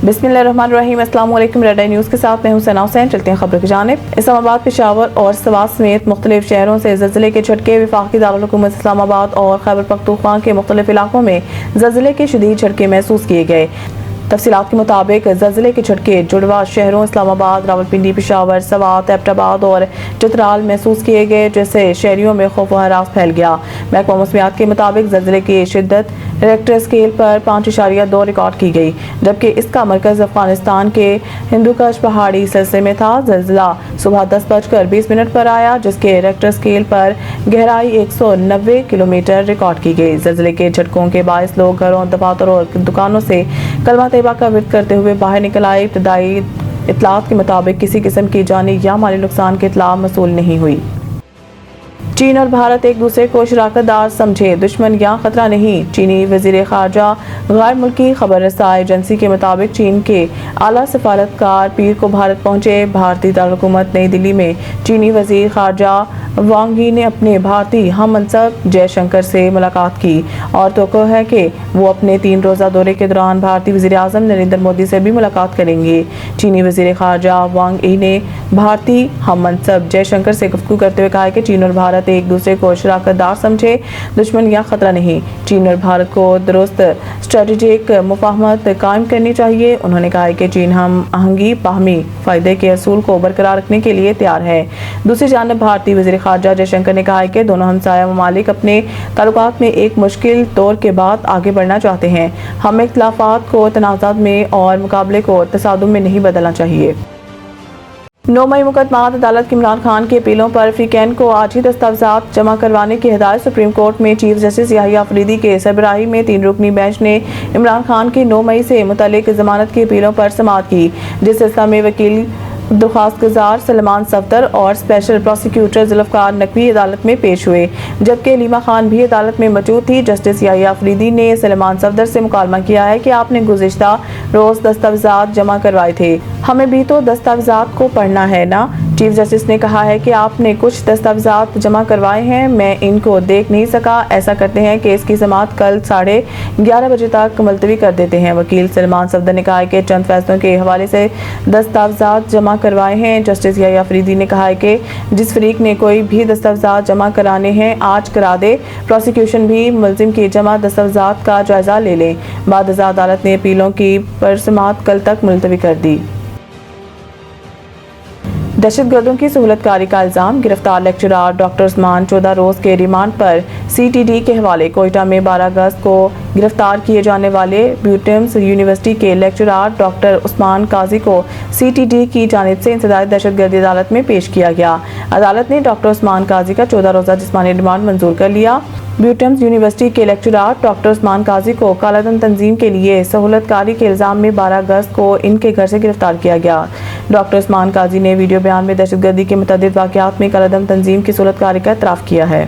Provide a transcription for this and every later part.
बिस्मिल्लाहिर्रहमानिर्रहीम। अस्सलाम वालेकुम। रेड आई न्यूज़ के साथ मैं हूं सना हुसैन। चलते हैं खबरों की जानिब। इस्लामाबाद, पेशावर और सवात समेत मुख्तलिफ शहरों से ज़लज़ले के झटके। वफाकी दारुल हुकूमत इस्लामाबाद और खैबर पख्तूनख्वा के मुख्तलिफ इलाकों में ज़लज़ले के शदीद झटके महसूस किए गए। तफसीलात के मुताबिक ज़लज़ले के झटके जुड़वा शहरों इस्लामाबाद, रावलपिंडी, पेशावर, सवात, एबटाबाद और चित्राल महसूस किए गए, जिससे शहरियों में खौफ व हरास फैल गया। महकमा मौसमियात के मुताबिक ज़लज़ले की शिद्दत रेक्टर स्केल पर 5.2 रिकॉर्ड की गई, जबकि इसका मरकज़ अफगानिस्तान के हिंदुकश पहाड़ी सिलसिले में था। ज़लज़ला सुबह 10:20 पर आया, जिसके रेक्टर स्केल पर गहराई 190 किलोमीटर रिकॉर्ड की गई। ज़लज़ले के झटकों के बायस लोग घरों, दफातर और दुकानों से कलमा तैयबा का विर्द करते हुए बाहर निकल आए। इब्तदाई इत्तलात के मुताबिक किसी किस्म की जानी या माली नुकसान की इत्तला मसूल नहीं हुई। चीन और भारत एक दूसरे को शराकतदार समझे, दुश्मन या खतरा नहीं। चीनी वज़ीर ख़ारजा गैर मुल्की खबर रसाई एजेंसी के मुताबिक चीन के आला सफारतकार पीर को भारत पहुंचे। भारतीय दारुल हुकूमत नई दिल्ली में चीनी वज़ीर ख़ारजा वांग यी ने अपने भारतीय हम मनसब जयशंकर से मुलाकात की और तवक्को है कि वो अपने 3 रोज़ा दौरे के दौरान भारतीय वज़ीर आज़म नरेंद्र मोदी से भी मुलाकात करेंगे। चीनी वज़ीर ख़ारजा वांग यी ने भारतीय हम मनसब जयशंकर से गुफ्तगू करते हुए कहा कि चीन और भारत एक दूसरे को शराकतदार समझे, दुश्मन या खतरा नहीं। चीन और भारत को दुरुस्त स्ट्रेटेजिक मुफाहमत कायम करनी चाहिए। उन्होंने कहा कि चीन हम आहंगी बाहमी फायदे के असूल को बरकरार रखने के लिए तैयार है। दूसरी जानब भारतीय वज़ीर ख़ारजा जयशंकर ने कहा कि दोनों हमसाया ममालिक अपने ताल्लुकात में एक मुश्किल दौर के बाद आगे बढ़ना चाहते हैं। हमें इख्तिलाफात को तनाज़ात में और मुकाबले को तसादुम में नहीं बदलना चाहिए। 9 मई मुकदमात अदालत की इमरान खान की अपीलों पर फ्रीकैन को आज ही दस्तावेज़ात जमा करवाने की हिदायत। सुप्रीम कोर्ट में चीफ जस्टिस याहिया अफरीदी के सरबराही में 3 रुकनी बेंच ने इमरान खान की 9 मई से मुतल्लिक जमानत की अपीलों पर समाअत की, जिस सिलसिले में वकील दरख्वास्त गुजार सलमान सफदर और स्पेशल प्रोसिक्यूटर जुल्फ़िकार नकवी अदालत में पेश हुए, जबकि लीमा खान भी अदालत में मौजूद थी। जस्टिस याहिया अफरीदी ने सलमान सफदर से मुकालमा किया है कि आपने गुज़िश्ता रोज़ दस्तावेज़ात जमा करवाए थे, हमें भी तो दस्तावेज़ात को पढ़ना है ना। चीफ जस्टिस ने कहा है कि आपने कुछ दस्तावेज़ात जमा करवाए हैं, मैं इनको देख नहीं सका। ऐसा करते हैं कि इसकी समाअत कल 11:30 बजे तक मुलतवी कर देते हैं। वकील सलमान सफदर ने कहा है कि चंद फैसलों के हवाले से दस्तावेज़ात जमा करवाए हैं। जस्टिस याहिया अफरीदी ने कहा है कि जिस फरीक ने कोई भी दस्तावेज़ात जमा कराने हैं आज करा दे। प्रोसिक्यूशन भी मुलजिम की जमा दस्तावेज़ात का जायजा ले लें। बाद अदालत ने अपीलों की पर समाअत कल तक मुलतवी कर दी। दहशतगर्दों की सहूलतकारी का इल्ज़ाम। गिरफ्तार लेक्चरार डॉक्टर उस्मान 14 रोज़ के रिमांड पर CTD के हवाले। कोयटा में 12 अगस्त को गिरफ्तार किए जाने वाले ब्यूटिम्स यूनिवर्सिटी के लेक्चरार डॉक्टर उस्मान काजी को CTD की जानिब से इंसदादी दहशतगर्दी अदालत में पेश किया गया। अदालत ने डॉक्टर उस्मान काजी का 14 रोज़ा जिस्मानी रिमांड मंजूर कर लिया। ब्यूटिम्स यूनिवर्सिटी के लेक्चरार डॉक्टर उस्मान काजी को कालाधन तंजीम के लिए सहूलतकारी के इल्ज़ाम में 12 अगस्त को इनके घर से गिरफ्तार किया गया। डॉक्टर उस्मान काजी ने वीडियो बयान में दहशतगर्दी के मुतअद्दिद वाक़यात में कालाधन तंजीम की सहूलतकारी का एतराफ़ किया है।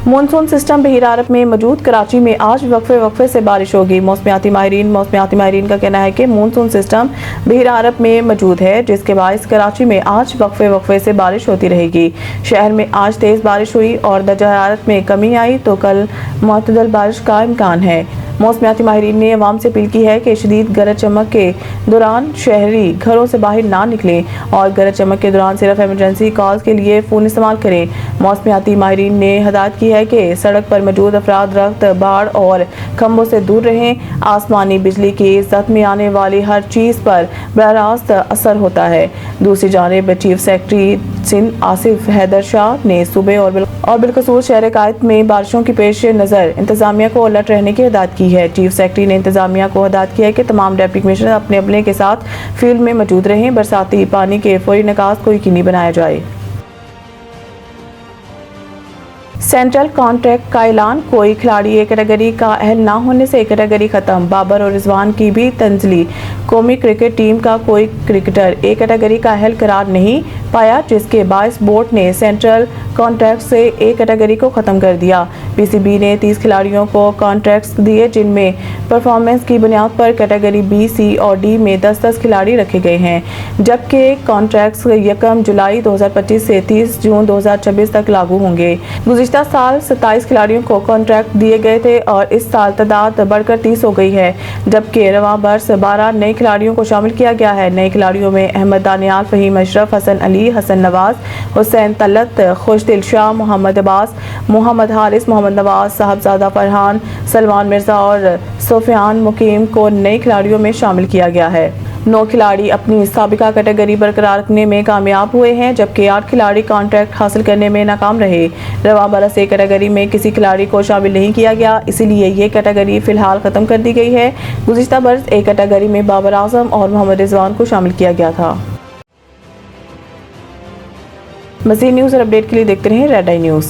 मानसून सिस्टम बहिर अरब में मौजूद। कराची में आज वक्फे से बारिश होगी। मौसमियाती माहिरीन का कहना है कि मानसून सिस्टम बहिर अरब में मौजूद है, जिसके बायस कराची में आज वक्फे से बारिश होती रहेगी। शहर में आज तेज़ बारिश हुई और दर्जा हरारत में कमी आई, तो कल मुअतदल बारिश का इम्कान है। मौसमियाती माहिरीन ने अवाम से अपील की है कि शदीद गरज चमक के दौरान शहरी घरों से बाहर ना निकलें और गरज चमक के दौरान सिर्फ एमरजेंसी कॉल्स के लिए फ़ोन इस्तेमाल करें। मौसमियाती माहिरीन ने हदायत की है कि सड़क पर मौजूद अफराद दरख्त, बाड़ और खंभों से दूर रहें। आसमानी बिजली की ज़द में आने वाली हर चीज़ पर बराह रास्त असर होता है। दूसरी जानिब चीफ सेक्रेटरी सिंध आसिफ हैदर शाह ने सूबे और बिलखसूस शहर कायद में बारिशों की पेश नज़र इंतजामिया को अलर्ट रहने की हिदायत की है। चीफ सेक्रेटरी ने इंतजामिया को हिदायत की है कि तमाम डिप्टी कमिश्नर अपने अमले के साथ फील्ड में मौजूद रहें। बरसाती पानी के फौरी निकास को यकीनी बनाया जाए। सेंट्रल कॉन्ट्रैक्ट का ऐलान। कोई खिलाड़ी एक कैटेगरी का अहल ना होने से एक कैटेगरी खत्म। बाबर और रिजवान की भी तंजली। कौमी क्रिकेट टीम का कोई क्रिकेटर एक कैटेगरी का अहल करार नहीं। पाया, जिसके बायस बोर्ड ने सेंट्रल कॉन्ट्रैक्ट से ए कैटेगरी को खत्म कर दिया। पीसीबी ने 30 खिलाड़ियों को कॉन्ट्रैक्ट्स दिए, जिनमें परफॉर्मेंस की बुनियाद पर कैटेगरी बी, सी और डी में 10-10 खिलाड़ी रखे गए हैं, जबकि कॉन्ट्रैक्ट्स 1 जुलाई 2025 से 30 जून 2026 तक लागू होंगे। गुज़िश्ता साल 27 खिलाड़ियों को कॉन्ट्रैक्ट दिए गए थे और इस साल तादाद बढ़कर 30 हो गई है, जबकि रवां बरस 12 नए खिलाड़ियों को शामिल किया गया है। नए खिलाड़ियों में अहमद दानियाल, फहीम अशरफ, हसन अली, हसन नवाज, हुसैन तलत, खुशदिल शाह, मोहम्मद अब्बास, मोहम्मद हारिस, मोहम्मद नवाज, साहबजादा फरहान, सलमान मिर्जा और सुफियान मुकीम को नए खिलाड़ियों में शामिल किया गया है। 9 खिलाड़ी अपनी साबिका कैटेगरी बरकरार रखने में कामयाब हुए हैं, जबकि 8 खिलाड़ी कॉन्ट्रैक्ट हासिल करने में नाकाम रहे। रवां बरस ए कैटेगरी में किसी खिलाड़ी को शामिल नहीं किया गया, इसीलिए ये कैटेगरी फिलहाल खत्म कर दी गई है। गुज़िश्ता बरस ए कैटेगरी में बाबर आजम और मोहम्मद रिजवान को शामिल किया गया था। मज़ीद न्यूज़ और अपडेट के लिए देखते रहें रेड आई न्यूज़।